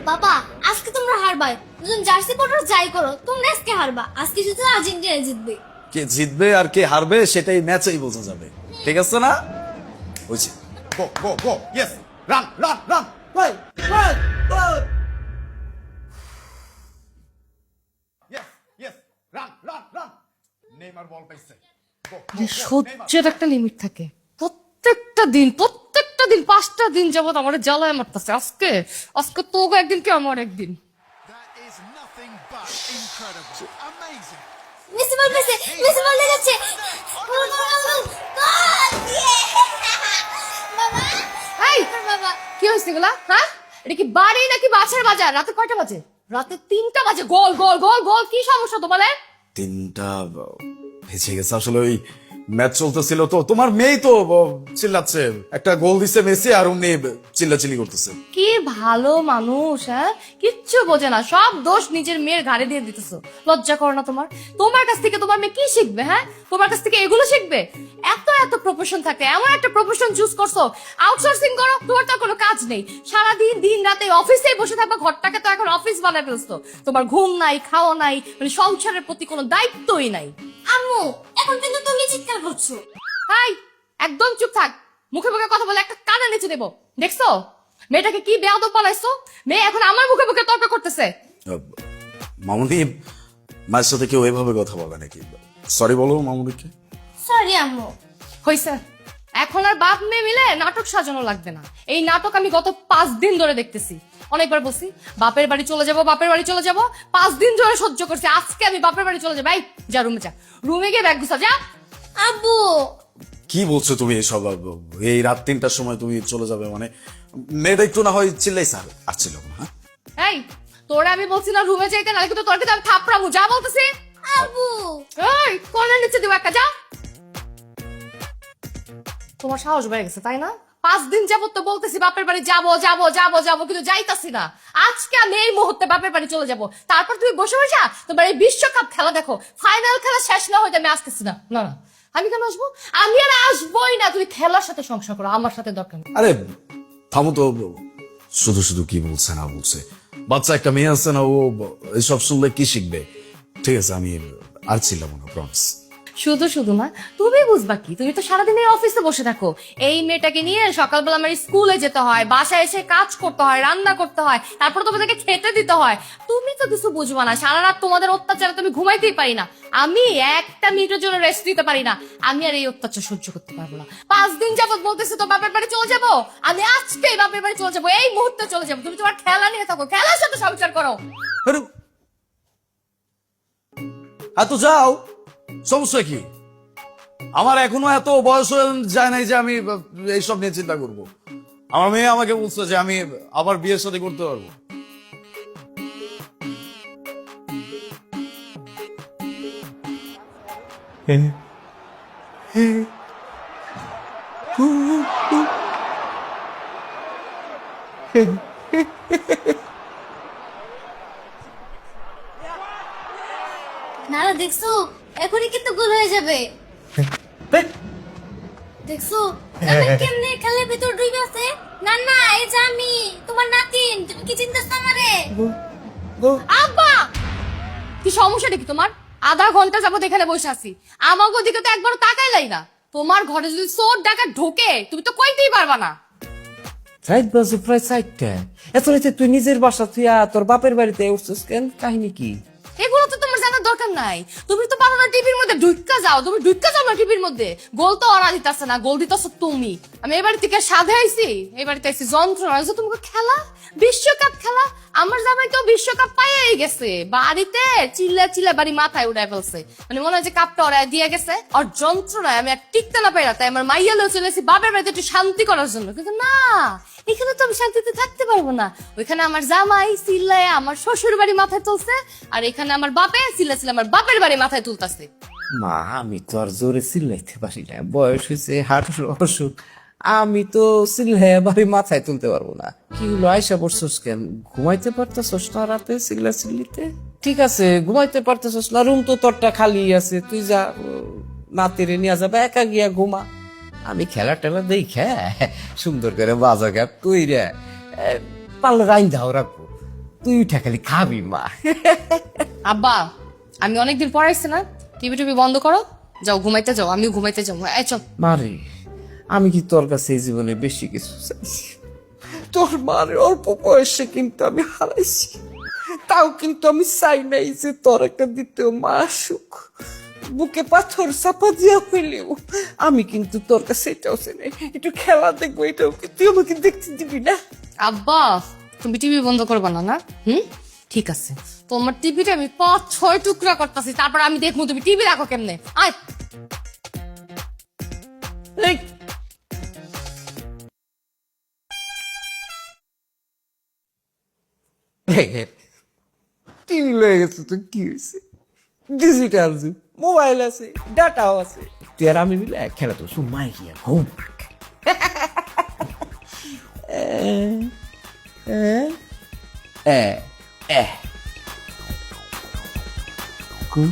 বাবা আজকে তোমরা হারবাই, দুজন জার্সি পরো যাই করো, তোমরা আজকে হারবা। আজকে শুধু আর্জেন্টিনা জিতবে। কে জিতবে আর কে হারবে সেটাই ম্যাচেই বোঝা যাবে, ঠিক আছে না? বুঝছি। Go go go, yes, run run run, run run run, yes yes, run run run. Neymar ball পাইছে। সহ্যের একটা লিমিট থাকে। প্রত্যেকটা দিন 5টা দিন যাবত আমার জ্বালায় মারতেছে। আজকে আজকে তোকে একদিন কে আমার একদিন। মেসি বল পেছে, মেসি বল লেগেছে। গোল গোল গোল বাবা এই বাবা কি হয়েছে এগুলা? হ্যাঁ, এটা কি বাড়ি নাকি মাছের বাজার? রাতে কয়টা বাজে? রাতে 3টা বাজে। গোল গোল গোল গোল, কি সমস্যা তোমার? 3টা ভেজে গেছে। আসলে ওই ম্যাচ চলতেছিল তো, তোমার মেয়ে তো চিল্লাচ্ছে, একটা গোল দিছে মেসি আর উনি চিল্লাচিল্লি করতেছে। কি ভালো মানুষ, হ্যাঁ, কিচ্ছু বোঝে না, সব দোষ নিজের মেয়ের ঘাড়ে দিয়ে দিতেছো। লজ্জা করো না তোমার? তোমার কাছ থেকে তোমার মেয়ে কি শিখবে? হ্যাঁ, তোমার কাছ থেকে এগুলো শিখবে? এত এত প্রফেশন থাকে, এমন একটা প্রফেশন চুজ করছো, আউটসোর্সিং করো। তোমার তো কোনো কাজ নেই, সারাদিন দিন রাতে অফিসেই বসে থাকবা। ঘরটাকে তো এখন অফিস বানায় ফেলছো। তোমার ঘুম নাই, খাওয়া নাই, মানে সংসারের প্রতি কোনো দায়িত্বই নাই। আম্মু এখন কিন্তু তুমি চিৎকার করছো। হাই, একদম চুপ থাক। মুখে মুখে কথা বলে একটা কানে নিচে দেবো। দেখছো মেয়েটাকে কি বেয়াদব বানাইছো? মেয়ে এখন আমার মুখে মুখে তর্ক করতেছে। মামুনি, মায়ের সাথে কেউ এভাবে কথা বলে নাকি? সরি বলো মামুনিকে। সরি আম্মু। হইছে, এখন আর বাপ মেয়ে মিলে নাটক সাজানো লাগবে না। এই নাটক আমি গত 5 দিন ধরে দেখতেছি। অনেকবার বলছি বাপের বাড়ি চলে যাব, বাপের বাড়ি চলে যাব। 5 দিন ধরে সহ্য করছি, আজকে আমি বাপের বাড়ি চলে যাবো। এই যা রুমে যা, রুমে গিয়ে ব্যাগ গুছা যা। আব্বু কি বলছো তুমি এসব? এই রাত 3টার সময় তুমি চলে যাবে মানে? মেয়েটা একটু না হয় চিল্লাই স্যার আসছিল না? এই তোরা আমি বলছি না রুমে যাইতে, নাহলে কিন্তু তোর কিন্তু আমি থাপড়ামু। যা বলতেছি। আব্বু এই কোণের নিচে দিব একটা, যা। তোমার সাহস বেড়ে গেছে তাই না? 5 দিন যাবত তো বলতেছি বাপের বাড়ি যাবো যাবো যাবো যাবো, কিন্তু যাইতাছি না। আজকে আমি এই মুহূর্তে বাপের বাড়ি চলে যাব। তারপর তুমি বসে বসে তোমার এই বিশ্বকাপ খেলা দেখো। ফাইনাল খেলা শেষ না হইতে আমি আসতেছি না। না না, আমি কেন আসবো? আমি আর আসবোই না। তুমি খেলার সাথে সংসার করো, আমার সাথে দরকার নেই। আরে থামো তো, শুধু শুধু কি বলছে না বলছে। বাচ্চা একটা মেয়ে আছে না, ও এসব শুনলে কি শিখবে? ঠিক আছে, আমি আর ছিলাম না, প্রমিস। শুধু শুধু না, তুমি বুঝবা কি? তুমি তো সারাদিন এই অফিসে বসে থাকো। এই মেয়েটাকে নিয়ে সকালবেলা আমার স্কুলে যেতে হয়, বাসায় এসে কাজ করতে হয়, রান্না করতে হয়, তারপর তোমাদেরকে খেতে দিতে হয়। তুমি তো কিছু বুঝবা না। সারা রাত তোমাদের অত্যাচারে তুমি ঘুমাইতেই পারি না। আমি একটা মিনিটের জন্য রেস্ট নিতে পারি না। আমি আর এই অত্যাচার সহ্য করতে পারবো না। 5 দিন যাবত বলতেছি তো বাপের বাড়ি চলে যাবো। আমি আজকেই বাপের বাড়ি চলে যাবো, এই মুহূর্তে চলে যাবো। তুমি তোমার খেলা নিয়ে থাকো, খেলার সাথে সংসার করো। হ্যাঁ তো যাও, সমস্যা কি? আমার এখনো এত বয়স হয়ে যায় নাই যে আমি এইসব নিয়ে চিন্তা করব। আমার মেয়ে আমাকে বলছে যে আমি আবার বিয়ের সাথে করতে পারবো। নারা দেখছো এখনই কিন্তু গোল হয়ে যাবে। দেখছো নানা কেমনে খেলার ভিতর ডুবে আছে। না না, এই যে আমি তোমার নাতিন, তুমি কি চিন্তাছ আমারে? আব্বা, কি সমস্যাটা কি তোমার? আধা ঘন্টা যাবত এখানে বসে আছি, আমাকে ওদিকে তো একবার তাকাইলাই না। তোমার ঘরে যদি চোর ডাকাত ঢোকে তুমি তো কইতেই পারবা না। রাত বাজে প্রায় 4টা। এত রাতে তুই নিজের বাসা তুই তোর বাপের বাড়িতে উঠছিস কেন? কাহিনী কি? এগুলো তো তোমার জানার দরকার নাই। তুমি তো পারো না টিভির মধ্যে ঢুক্কা যাও। তুমি ঢুক্কা যাও না টিভির মধ্যে। গোল তো ওরা দিতেছে না, গোল দিতেছ তুমি। আমি এবারে থেকে সাধে আইছি, এবারে আইছি যন্ত্রণা। তোমাকে খেলা, বিশ্বকাপ খেলা। আমার জামাই তো বিশ্বকাপ পাইয়াই গেছে, বাড়িতে চিল্লা চিল্লা বাড়ি মাথায় উড়াই ফেলছে। মানে মনে হয় যে কাপটা ওরা দিয়ে গেছে। আর যন্ত্রণায় আমি আর টিকতে না পাই না। তাই আমার মাইয়া লয়ে চলে এসেছি বাপের বাড়িতে একটু শান্তি করার জন্য। কিন্তু না, এখানে তো আমি শান্তিতে থাকতে পারবো না। ওইখানে আমার জামাই চিল্লায় আমার শ্বশুর বাড়ি মাথায় তুলছে, আর এখানে আমার বাপে চিল্লা চিল্লা আমার বাপের বাড়ি মাথায় তুলতাছে। মা, আমি তো আর জোরে চিল্লাইতে পারি না, বয়স হয়েছে, হাঁটুর অসুখ। আমি তো চিল্লাই বাড়ি মাথায় তুলতে পারবো না। কি হলো, আয়সা পড়ছস কেন? ঘুমাইতে পারতেছস না রাতে চিল্লা চিল্লিতে? ঠিক আছে, ঘুমাইতে পারতেছস না, রুম তো তোরটা খালি আছে, তুই যা নাতিরে নিয়ে যাবে, একা গিয়া ঘুমা। আমি খেলা টেলা দেখে সুন্দর করে বাজা ঘাট তুই রে পারলে রাইন ধাও রাখবো। তুই উঠা খালি খাবি মা। আব্বা আমি অনেকদিন পর আসছি না, টিভি টিভি বন্ধ করো, যাও ঘুমাইতে যাও, আমিও ঘুমাইতে যাবো। এই চল। মারে আমি কি তোর কাছে এই জীবনে বেশি কিছু চাইছি? তোর মারে অল্প বয়সে কিন্তু আমি হারাইছি, তাও কিন্তু আমি চাই নাই যে তোর একটা দ্বিতীয় মা আসুক। বুকে পাথর চাপা দিয়া হইলেও আমি কিন্তু তোর কাছে এটাও চাই নাই। একটু খেলা দেখবো, এটাও কি তুই আমাকে দেখতে দিবি না? আব্বা তুমি টিভি বন্ধ করবা না না? ঠিক আছে, তোমার টিভিটা আমি 5-6 টুকরা করতেছি, তারপর আমি দেখবো তুমি টিভি রাখো কেমনে। আয়। এই, টিভি লয়ে গেছে তো কি হয়েছে? ডিজিটাল যুগ, মোবাইল আছে, ডাটাও আছে, তুই আর আমি মিলে খেলা তো সুমাই গিয়া ঘুম পাক। Cool.